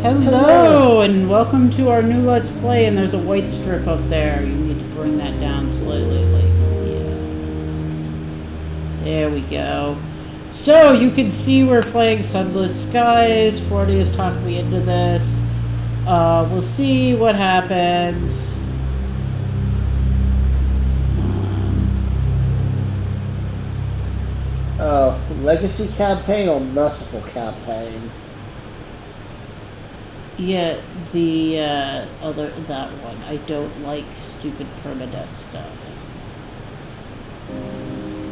Hello, and welcome to our new Let's Play, and there's a white strip up there. You need to bring that down slightly, yeah. There we go. So, you can see we're playing Sunless Skies. 40 has talked me into this. We'll see what happens. Legacy campaign or merciful campaign? Yeah, the that one. I don't like stupid permadeath stuff.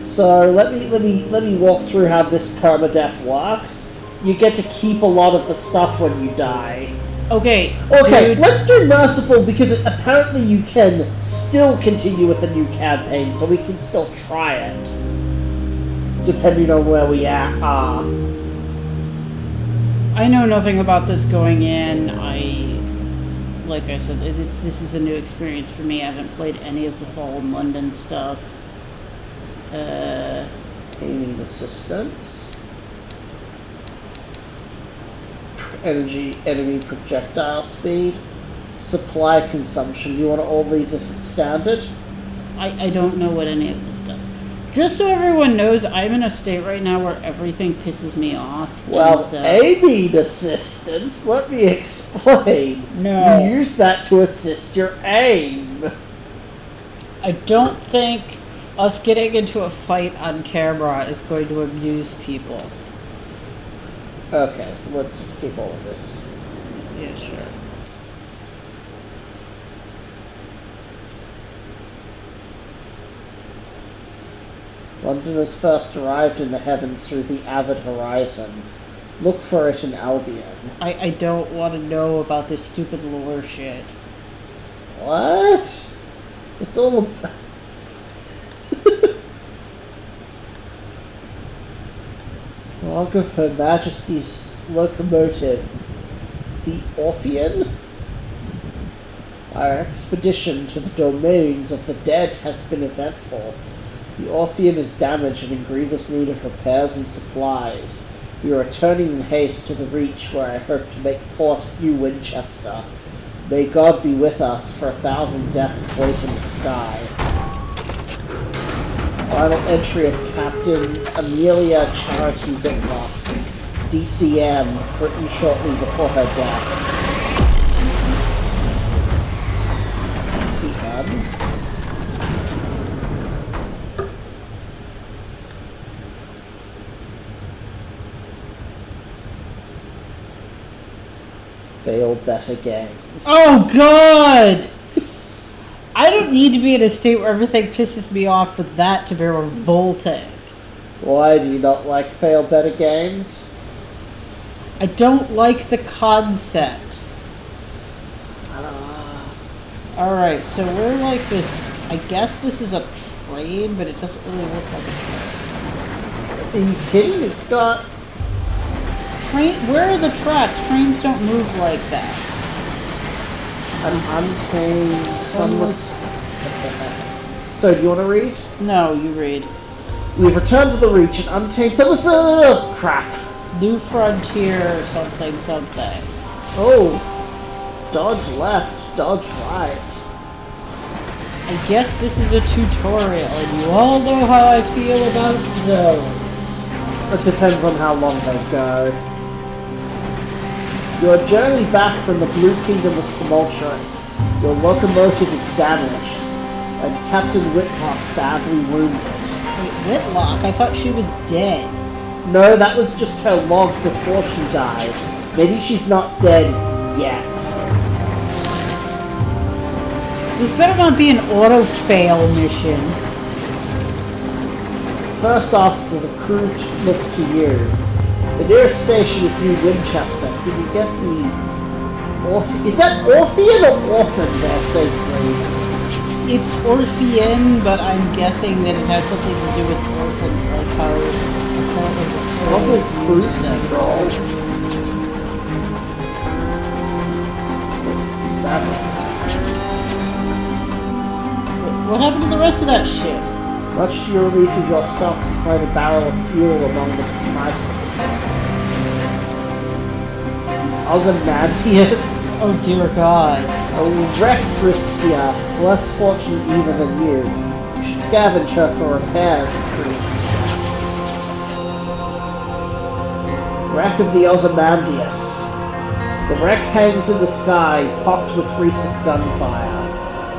So let me walk through how this permadeath works. You get to keep a lot of the stuff when you die. Okay, dude. Let's do merciful because apparently you can still continue with the new campaign, so we can still try it, depending on where we are. I know nothing about this going in. Like I said, this is a new experience for me. I haven't played any of the Fallen London stuff. Aiming assistance. Enemy projectile speed. Supply consumption. Do you want to all leave this at standard? I don't know what any of this does. Just so everyone knows, I'm in a state right now where everything pisses me off. Well, aiming assistance? Let me explain. No. You use that to assist your aim. I don't think us getting into a fight on camera is going to amuse people. Okay, so let's just keep all of this. Yeah, sure. London has first arrived in the heavens through the avid horizon. Look for it in Albion. I don't want to know about this stupid lore shit. What? It's all... Log of Her Majesty's locomotive. The Orphean? Our expedition to the domains of the dead has been eventful. The Orphean is damaged and in grievous need of repairs and supplies. We are returning in haste to the Reach, where I hope to make port at New Winchester. May God be with us, for 1,000 deaths wait in the sky. Final entry of Captain Amelia Charity Whitlock, DCM, written shortly before her death. DCM? Fail better games. Oh God! I don't need to be in a state where everything pisses me off for that to be revolting. Why do you not like fail better games? I don't like the concept. Alright, so we're like this. I guess this is a train, but it doesn't really look like a train. Are you kidding? It's got... Where are the tracks? Trains don't move like that. An untamed, sunless... So, do you want to read? No, you read. We've returned to the Reach, an untamed, sunless... crap. New frontier, something, something. Oh. Dodge left, dodge right. I guess this is a tutorial, and you all know how I feel about those. It depends on how long they go. Your journey back from the Blue Kingdom was tumultuous. Your locomotive is damaged, and Captain Whitlock badly wounded. Wait, Whitlock? I thought she was dead. No, that was just her log before she died. Maybe she's not dead yet. This better not be an auto-fail mission. First officer, the crew look to you. The nearest station is New Winchester. Did you get the... Is that Orphean or Orphan there safely? It's Orphean, but I'm guessing that it has something to do with orphans, like how... Probably cruise control. 7. What happened to the rest of that shit? Much to your relief of your stocks, you find a barrel of fuel among the detritus. Ozymandias. Oh dear God. A wreck drifts here, less fortunate even than you. You should scavenge her for repairs and treats. Wreck of the Ozymandias. The wreck hangs in the sky, pocked with recent gunfire.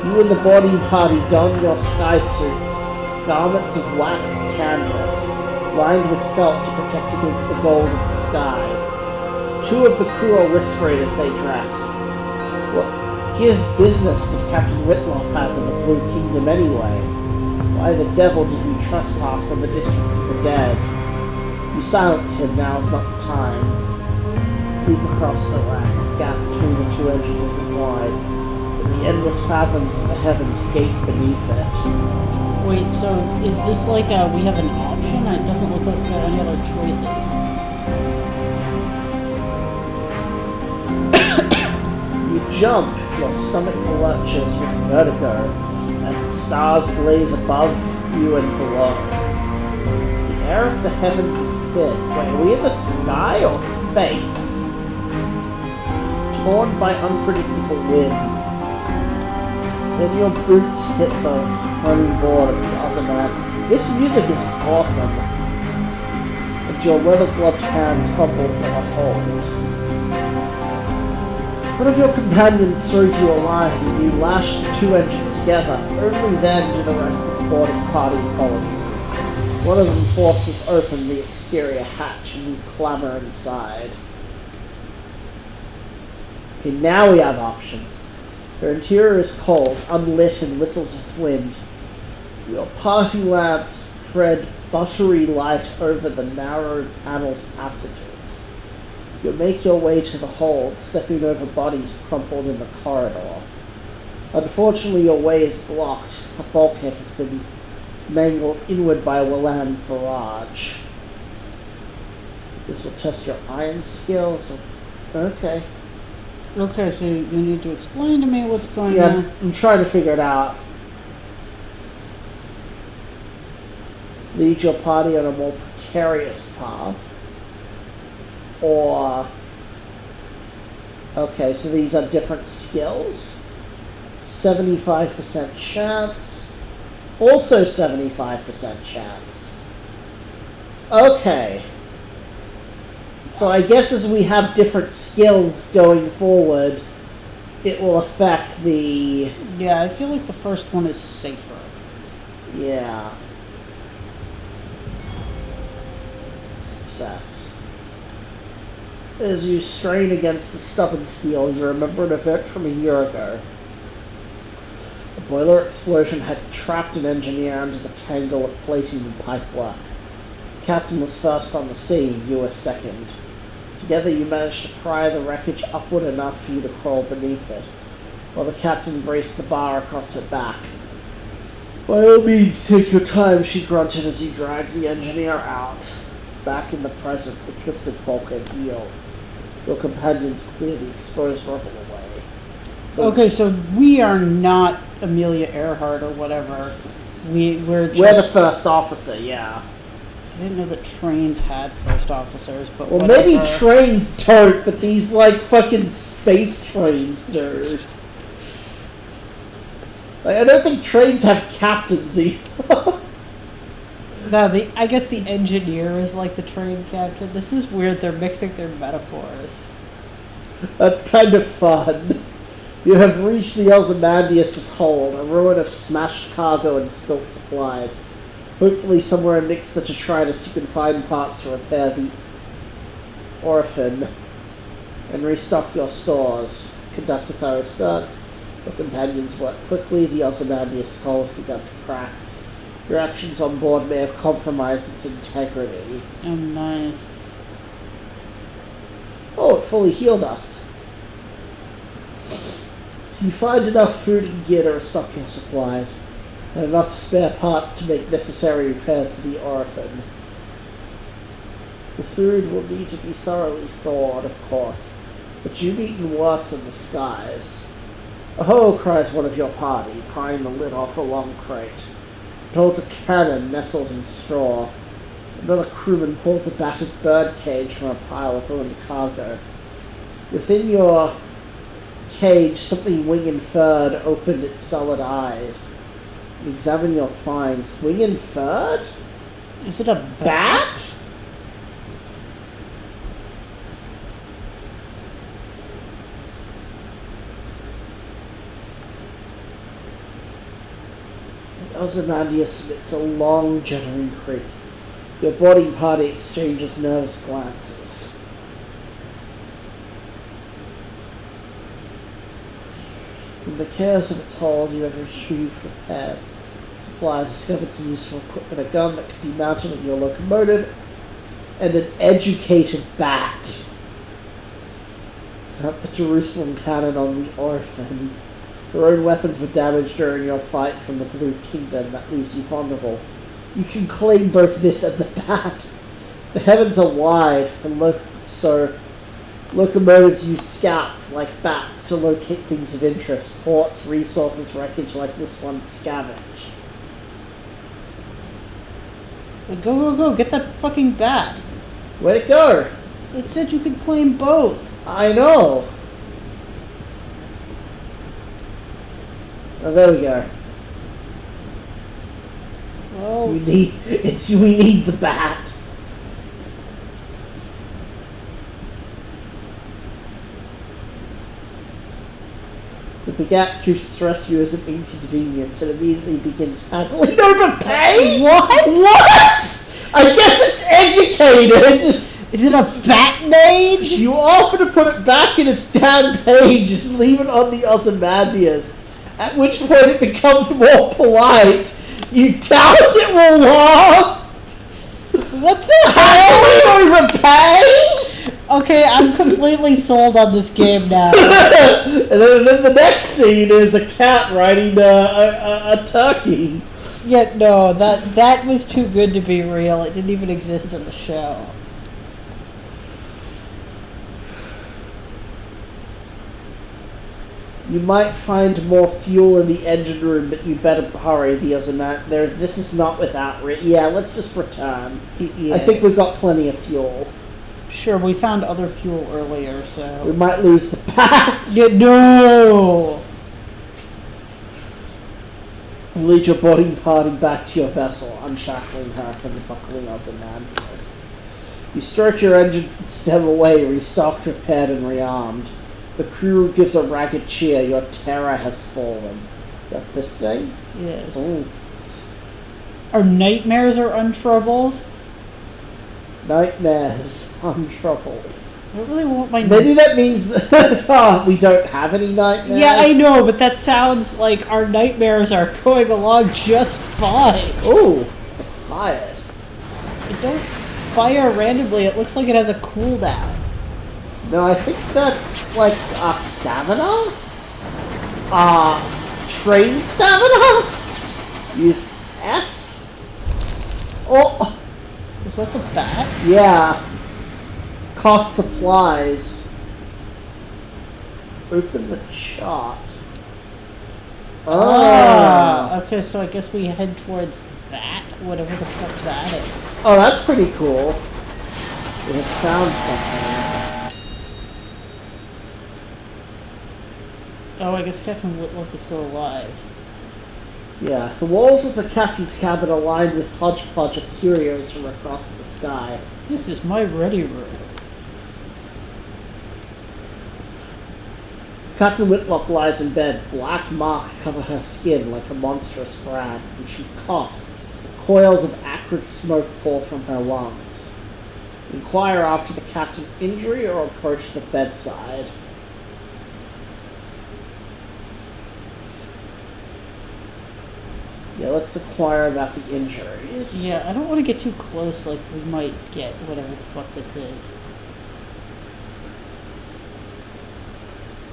You and the boarding party don your sky suits, garments of waxed canvas, lined with felt to protect against the gold of the sky. Two of the crew are whispering as they dress. What business did Captain Whitlock have in the Blue Kingdom anyway? Why the devil did we trespass on the districts of the dead? You silence him, now is not the time. Leap across the rack, the gap between the two engines isn't wide, but the endless fathoms of the heavens gape beneath it. Wait, so is this like we have an option? It doesn't look like there are any other choices. You jump, your stomach lurches with vertigo as the stars blaze above you and below. The air of the heavens is thin. Wait, are we in the sky or space? Torn by unpredictable winds. Then your boots hit the running board of the Ozymandias. This music is awesome. And your leather-gloved hands fumble for a hold. One of your companions throws you a line and you lash the two engines together. Only then do the rest of the boarding party follow you. One of them forces open the exterior hatch and you clamber inside. Okay, now we have options. Your interior is cold, unlit, and whistles with wind. Your party lamps spread buttery light over the narrow paneled passages. You make your way to the hold, stepping over bodies crumpled in the corridor. Unfortunately, your way is blocked. A bulkhead has been mangled inward by a Willan barrage. This will test your iron skills. Okay. Okay, so you need to explain to me what's going Yeah, on. I'm trying to figure it out. Lead your party on a more precarious path. Or... Okay, so these are different skills. 75% chance. Also 75% chance. Okay. So I guess as we have different skills going forward, it will affect the... Yeah, I feel like the first one is safer. Yeah. Success. As you strain against the stubborn steel, you remember an event from a year ago. A boiler explosion had trapped an engineer under the tangle of plating and pipework. The captain was first on the scene, you were second. Together you managed to pry the wreckage upward enough for you to crawl beneath it, while the captain braced the bar across her back. By all means, take your time, she grunted as you dragged the engineer out. Back in the present, the twisted bulkhead yields. Your companions clear the exposed rubble away. Okay, so we are not Amelia Earhart or whatever. We're the first officer, yeah. I didn't know that trains had first officers, but Well, whatever. maybe trains don't, but these, like, fucking space trains do. Like, I don't think trains have captains either. No, I guess the engineer is like the train captain. This is weird. They're mixing their metaphors. That's kind of fun. You have reached the Ozymandias' hold, a ruin of smashed cargo and spilt supplies. Hopefully somewhere amidst the detritus you can find parts to repair the orphan and restock your stores. Conduct a thorough search. Your companions work quickly. The Ozymandias' hull has begun to crack. Your actions on board may have compromised its integrity. Oh, nice. Oh, it fully healed us. You find enough food and gear to restock your supplies, and enough spare parts to make necessary repairs to the orphan. The food will need to be thoroughly thawed, of course, but you've eaten worse in the skies. "Oh," cries one of your party, prying the lid off a long crate. It holds a cannon nestled in straw. Another crewman pulls a battered bird cage from a pile of ruined cargo. Within your cage, something wing-and-furred opened its solid eyes. You examine your finds. Wing-and-furred? Is it a Bat? Ozymandias emits a long, juddering creak. Your boarding party exchanges nervous glances. From the chaos of its hold, you have retrieved repairs. Supplies, discovered some useful equipment, a gun that could be mounted on your locomotive, and an educated bat. Not the Jerusalem cannon on the orphan. Your own weapons were damaged during your fight from the Blue Kingdom. That leaves you vulnerable. You can claim both this and the bat. The heavens are wide, and locomotives use scouts like bats to locate things of interest. Ports, resources, wreckage like this one to scavenge. Go, get that fucking bat. Where'd it go? It said you could claim both. I know. Oh, there we go. Well, We need the bat. The Begat treats its rescue as an inconvenience and immediately begins haggling over pay? What? I guess it's educated! is it a bat mage? You offer to put it back in its damn page and leave it on the Ozymandias, at which point it becomes more polite. You doubt it will last? What the hell? Haggling over pay? Okay, I'm completely sold on this game now. And then the next scene is a cat riding a turkey. Yeah, no, that was too good to be real. It didn't even exist in the show. You might find more fuel in the engine room, but you better hurry. This is not without... Yeah, let's just return. Yes. I think we've got plenty of fuel. Sure, we found other fuel earlier, so... We might lose the bat. Yeah, no! You lead your boarding party back to your vessel, unshackling her from the buckling Ozymandias. You stroke your engine and stem away, restocked, repaired, and rearmed. The crew gives a ragged cheer. Your terror has fallen. Is that this thing? Yes. Ooh. Our nightmares are untroubled? Nightmares untroubled. I don't really want my... Maybe that means that we don't have any nightmares. Yeah, I know, but that sounds like our nightmares are going along just fine. Ooh, fired. It don't fire randomly. It looks like it has a cooldown. No, I think that's like stamina. Train stamina. Use F. Oh, Is that the bat? yeah. Cost supplies. Open the chart. Okay, so I guess we head towards that, whatever the fuck that is. Oh, that's pretty cool. It has found something. Oh, I guess Captain Whitlock is still alive. Yeah, the walls of the captain's cabin are lined with hodgepodge of curios from across the sky. This is my ready room. Captain Whitlock lies in bed. Black marks cover her skin like a monstrous brand, and she coughs. Coils of acrid smoke pour from her lungs. Inquire after the captain's injury or approach the bedside. Yeah, let's inquire about the injuries. Yeah, I don't want to get too close, like we might get whatever the fuck this is.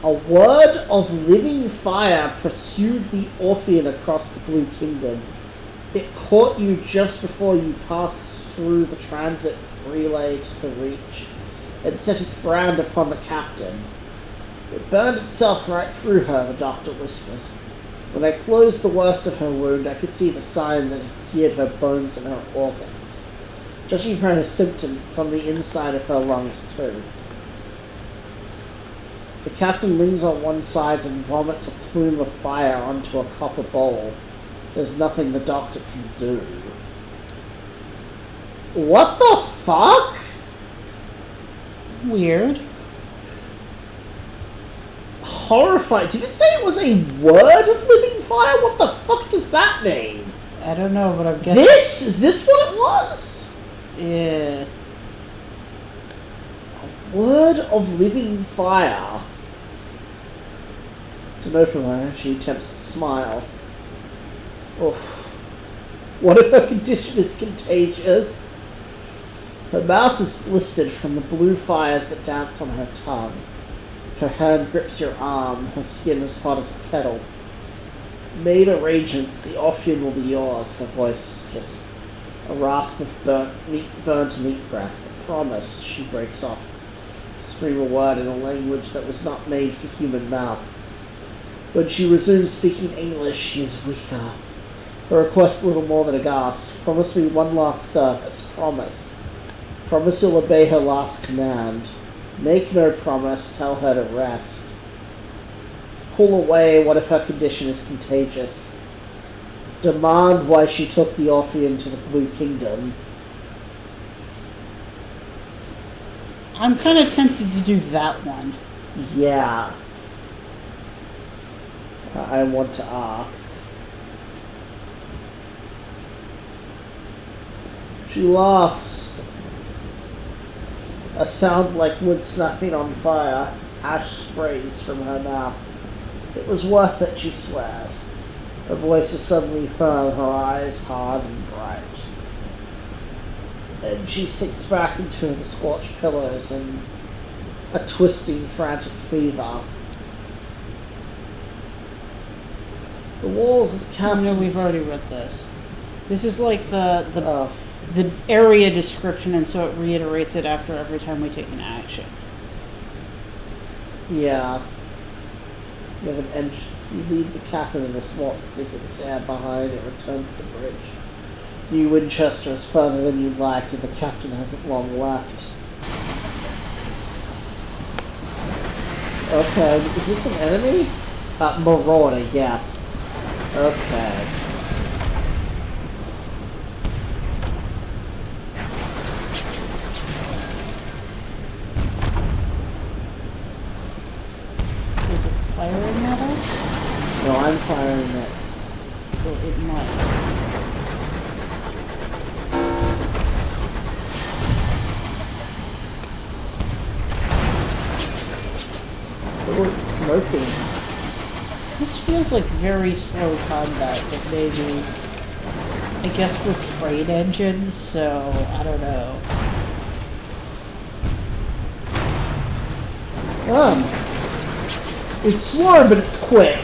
A word of living fire pursued the Orphean across the Blue Kingdom. It caught you just before you passed through the transit relay to the Reach, and set its brand upon the captain. It burned itself right through her, the doctor whispers. When I closed the worst of her wound, I could see the sign that had seared her bones and her organs. Judging from her symptoms, it's on the inside of her lungs too. The captain leans on one side and vomits a plume of fire onto a copper bowl. There's nothing the doctor can do. What the fuck? Weird. Horrified. Did it say it was a word of living fire? What the fuck does that mean? I don't know, but I'm guessing... Is this what it was? Yeah. A word of living fire. Denotama, she attempts to smile. Oof. What if her condition is contagious? Her mouth is blistered from the blue fires that dance on her tongue. Her hand grips your arm, her skin as hot as a kettle. Maida Regents, the Ophion will be yours. Her voice is just a rasp of burnt meat breath. A promise, she breaks off. Scream a word in a language that was not made for human mouths. When she resumes speaking English, she is weaker. Her request little more than a gasp. Promise me one last service. Promise. Promise you'll obey her last command. Make no promise. Tell her to rest. Pull away. What if her condition is contagious? Demand why she took the Orphean to the Blue Kingdom. I'm kind of tempted to do that one. Yeah. I want to ask. She laughs. A sound like wood snapping on fire. Ash sprays from her mouth. It was worth it, she swears. Her voice is suddenly firm, her eyes hard and bright. And she sinks back into the scorched pillows in a twisting, frantic fever. The walls of the captain's... No, we've already read this. This is like the area description, and so it reiterates it after every time we take an action. Yeah. You have an you leave the captain in the small stick of its air behind and return to the bridge. New Winchester is further than you'd like, and the captain hasn't long left. Okay, is this an enemy? Marauder, yes. Okay. Is it firing at us? No, I'm firing it. Well, it might. Oh, it's smoking. This feels like very slow combat, but maybe, I guess we're trade engines, so I don't know. It's slow, but it's quick.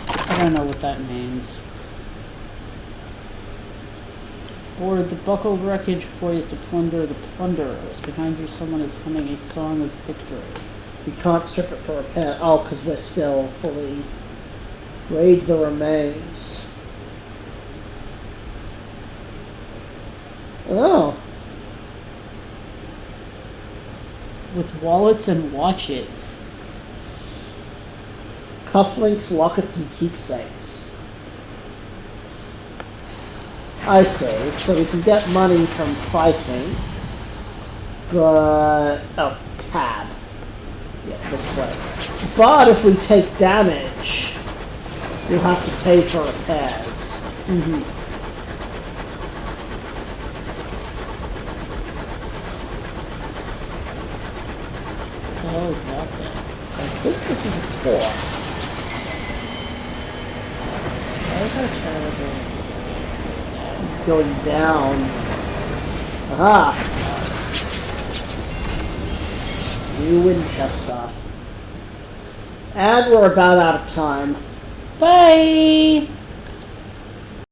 I don't know what that means. Board the buckled wreckage poised to plunder the plunderers. Behind you someone is humming a song of victory. We can't strip it for repair. Oh, because we're still fully... Raid the remains. Oh. With wallets and watches. Cufflinks, lockets, and keepsakes. I see. So we can get money from fighting. But... Oh, tab. Yeah, this way. But if we take damage, you'll have to pay for repairs. Mm-hmm. What the hell is that thing? I think this is a port. Why is our tower Going down. Aha! New Winchester. And we're about out of time. Bye!